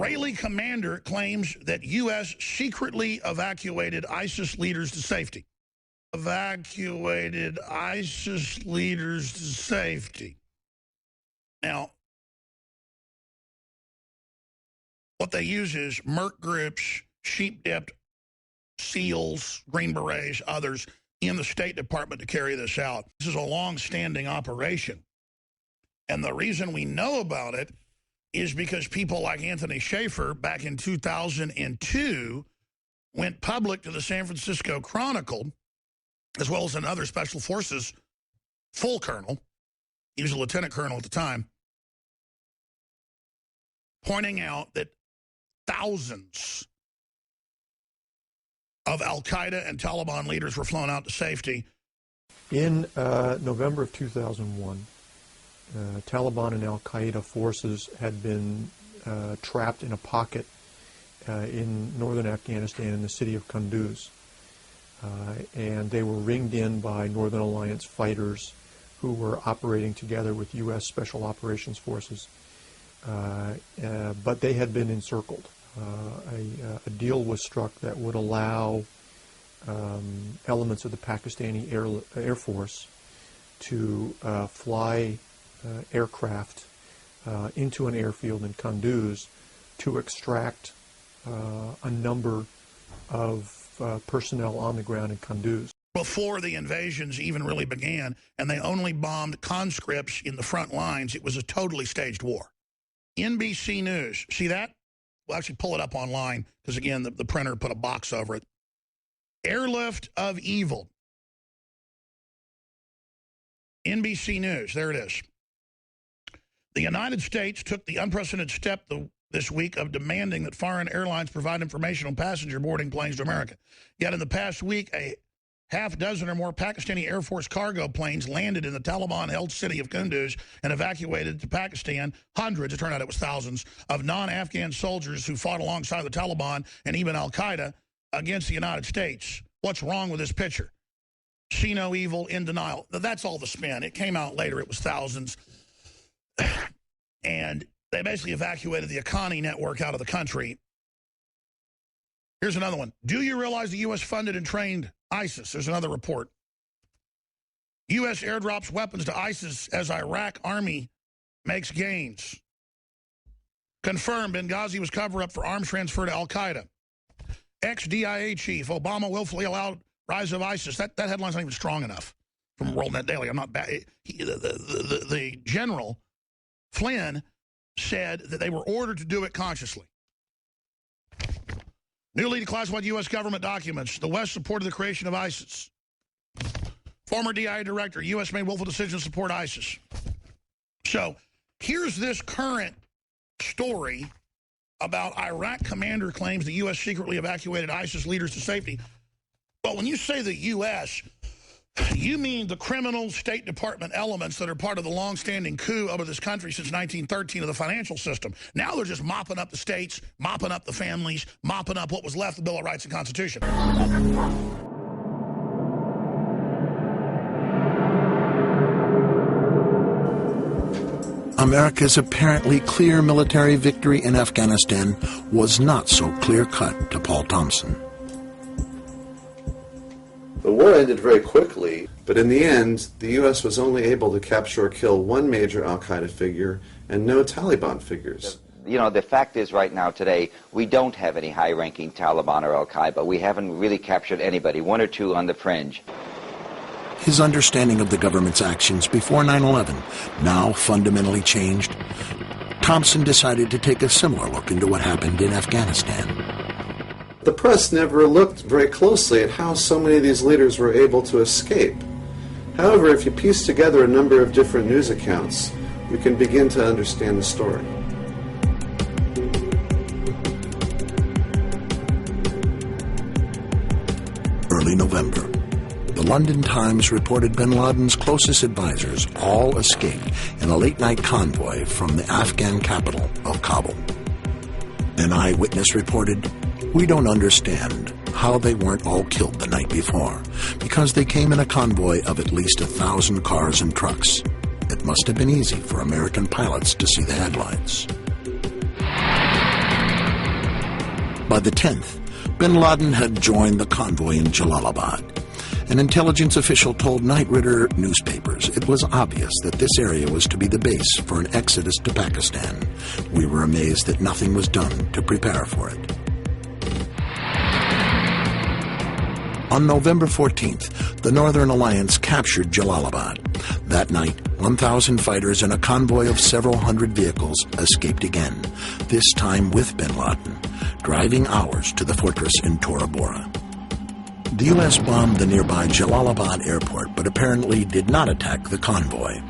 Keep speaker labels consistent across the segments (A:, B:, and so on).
A: Israeli commander claims that U.S. secretly evacuated ISIS leaders to safety. Evacuated ISIS leaders to safety. Now, what they use is merc groups, sheep-dipped SEALs, Green Berets, others in the State Department to carry this out. This is a long-standing operation. And the reason we know about it is because people like Anthony Schaefer back in 2002 went public to the San Francisco Chronicle, as well as another Special Forces full colonel, he was a lieutenant colonel at the time, pointing out that thousands of al-Qaeda and Taliban leaders were flown out to safety.
B: In November of 2001, Taliban and al-Qaeda forces had been trapped in a pocket in northern Afghanistan in the city of Kunduz. And they were ringed in by Northern Alliance fighters who were operating together with U.S. Special Operations Forces. But they had been encircled. A deal was struck that would allow elements of the Pakistani Air Force to fly aircraft into an airfield in Kunduz to extract a number of personnel on the ground in Kunduz.
A: Before the invasions even really began, and they only bombed conscripts in the front lines, it was a totally staged war. NBC News, see that? We'll actually pull it up online, because again, the printer put a box over it. Airlift of Evil. NBC News, there it is. The United States took the unprecedented step this week of demanding that foreign airlines provide information on passenger boarding planes to America. Yet in the past week, a half dozen or more Pakistani Air Force cargo planes landed in the Taliban-held city of Kunduz and evacuated to Pakistan hundreds, it turned out it was thousands, of non-Afghan soldiers who fought alongside the Taliban and even al-Qaeda against the United States. What's wrong with this picture? See no evil, in denial. That's all the spin. It came out later, it was thousands. And they basically evacuated the Akani network out of the country. Here's another one. Do you realize the U.S. funded and trained ISIS? There's another report. U.S. airdrops weapons to ISIS as Iraq army makes gains. Confirmed Benghazi was cover-up for arms transfer to al-Qaeda. Ex-DIA chief, Obama willfully allowed rise of ISIS. That headline's not even strong enough from WorldNet Daily. I'm not bad. The general, Flynn, said that they were ordered to do it consciously. Newly declassified U.S. government documents. The West supported the creation of ISIS. Former DIA director. U.S. made willful decisions to support ISIS. So here's this current story about Iraq commander claims the U.S. secretly evacuated ISIS leaders to safety. But when you say the U.S., you mean the criminal State Department elements that are part of the long-standing coup over this country since 1913 of the financial system. Now they're just mopping up the states, mopping up the families, mopping up what was left of the Bill of Rights and Constitution.
C: America's apparently clear military victory in Afghanistan was not so clear-cut to Paul Thompson.
D: The war ended very quickly, but in the end, the U.S. was only able to capture or kill one major al-Qaeda figure and no Taliban figures.
E: You know, the fact is right now today, we don't have any high-ranking Taliban or al-Qaeda. We haven't really captured anybody, one or two on the fringe.
C: His understanding of the government's actions before 9/11 now fundamentally changed. Thompson decided to take a similar look into what happened in Afghanistan.
D: The press never looked very closely at how so many of these leaders were able to escape. However, if you piece together a number of different news accounts, you can begin to understand the story.
C: Early November, the London Times reported bin Laden's closest advisors all escaped in a late-night convoy from the Afghan capital of Kabul. An eyewitness reported, "We don't understand how they weren't all killed the night before, because they came in a convoy of at least 1,000 cars and trucks. It must have been easy for American pilots to see the headlights." By the 10th, bin Laden had joined the convoy in Jalalabad. An intelligence official told Night Ritter newspapers it was obvious that this area was to be the base for an exodus to Pakistan. We were amazed that nothing was done to prepare for it. On November 14th, the Northern Alliance captured Jalalabad. That night, 1,000 fighters and a convoy of several hundred vehicles escaped again, this time with bin Laden, driving hours to the fortress in Tora Bora. The U.S. bombed the nearby Jalalabad airport, but apparently did not attack the convoy.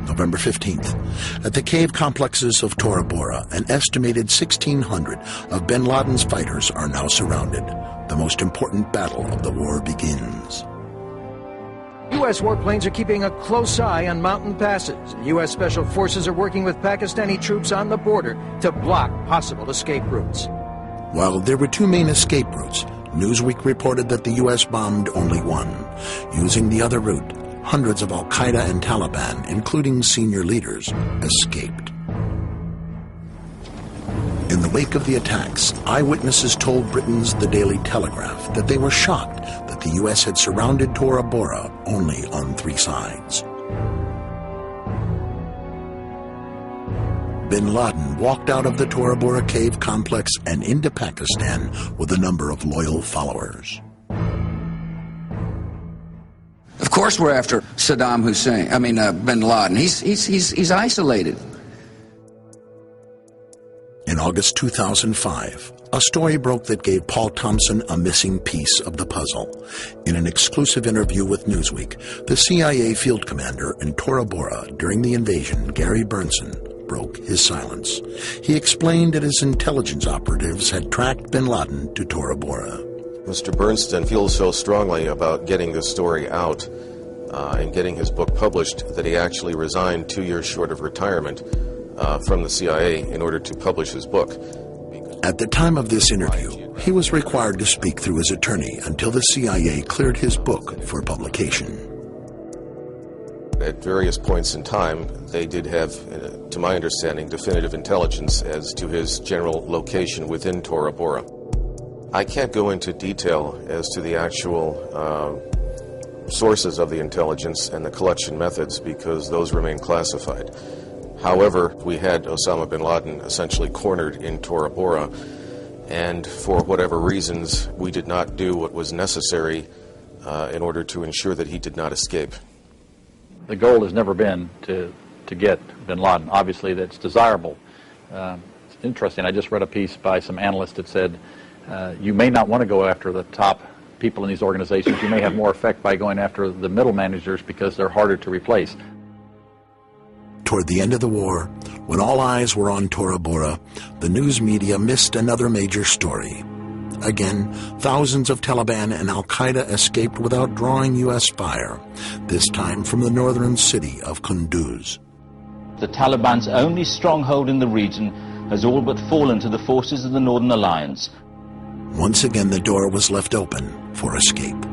C: November 15th. At the cave complexes of Tora Bora, an estimated 1,600 of bin Laden's fighters are now surrounded. The most important battle of the war begins.
F: U.S. warplanes are keeping a close eye on mountain passes. U.S. Special Forces are working with Pakistani troops on the border to block possible escape routes.
C: While there were two main escape routes, Newsweek reported that the U.S. bombed only one. Using the other route, hundreds of al-Qaeda and Taliban, including senior leaders, escaped. In the wake of the attacks, eyewitnesses told Britain's The Daily Telegraph that they were shocked that the U.S. had surrounded Tora Bora only on 3 sides. Bin Laden walked out of the Tora Bora cave complex and into Pakistan with a number of loyal followers.
G: Of course we're after Saddam Hussein, bin Laden. He's isolated.
C: In August 2005, a story broke that gave Paul Thompson a missing piece of the puzzle. In an exclusive interview with Newsweek, the CIA field commander in Tora Bora during the invasion, Gary Burnson, broke his silence. He explained that his intelligence operatives had tracked bin Laden to Tora Bora.
H: Mr. Bernstein feels so strongly about getting this story out and getting his book published that he actually resigned 2 years short of retirement from the CIA in order to publish his book.
C: At the time of this interview, he was required to speak through his attorney until the CIA cleared his book for publication.
H: At various points in time, they did have, to my understanding, definitive intelligence as to his general location within Tora Bora. I can't go into detail as to the actual sources of the intelligence and the collection methods because those remain classified. However, we had Osama bin Laden essentially cornered in Tora Bora, and for whatever reasons, we did not do what was necessary in order to ensure that he did not escape.
I: The goal has never been to get bin Laden. Obviously, that's desirable. It's interesting. I just read a piece by some analysts that said you may not want to go after the top people in these organizations. You may have more effect by going after the middle managers because they're harder to replace.
C: Toward the end of the war, when all eyes were on Tora Bora, the news media missed another major story. Again, thousands of Taliban and al-Qaeda escaped without drawing U.S. fire, this time from the northern city of Kunduz.
J: The Taliban's only stronghold in the region has all but fallen to the forces of the Northern Alliance.
C: Once again, the door was left open for escape.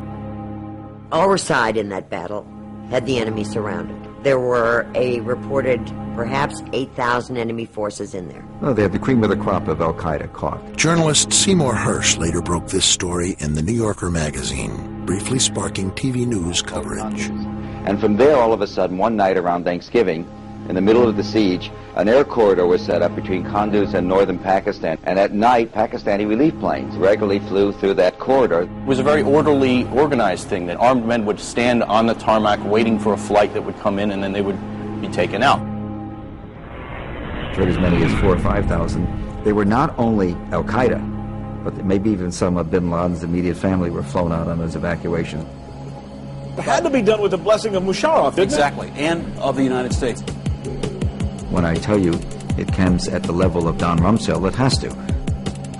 K: Our side in that battle had the enemy surrounded. There were a reported perhaps 8,000 enemy forces in there.
L: Oh, they have the cream of the crop of al-Qaeda caught.
C: Journalist Seymour Hersh later broke this story in the New Yorker magazine, briefly sparking TV news coverage.
E: And from there, all of a sudden, one night around Thanksgiving, in the middle of the siege, an air corridor was set up between Kunduz and northern Pakistan. And at night, Pakistani relief planes regularly flew through that corridor.
M: It was a very orderly, organized thing that armed men would stand on the tarmac waiting for a flight that would come in, and then they would be taken out.
L: For as many as 4,000 or 5,000. They were not only al-Qaeda, but maybe even some of bin Laden's immediate family were flown out on those evacuations.
N: It had to be done with the blessing of Musharraf, didn't
M: Exactly, and of the United States.
L: When I tell you it comes at the level of Don Rumsfeld, it has to.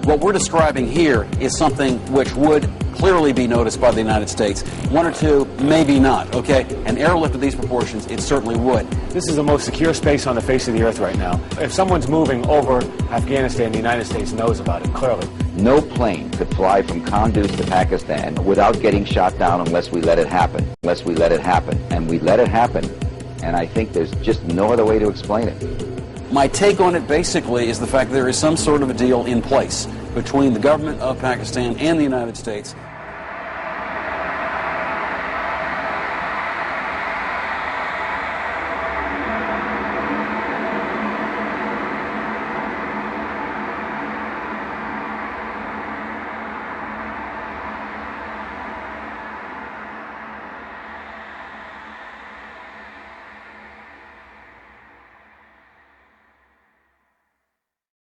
M: What we're describing here is something which would clearly be noticed by the United States. One or two, maybe not, okay? An airlift of these proportions, it certainly would.
N: This is the most secure space on the face of the earth right now. If someone's moving over Afghanistan, the United States knows about it, clearly.
E: No plane could fly from Kunduz to Pakistan without getting shot down unless we let it happen. Unless we let it happen. And we let it happen. And I think there's just no other way to explain it.
M: My take on it basically is the fact that there is some sort of a deal in place between the government of Pakistan and the United States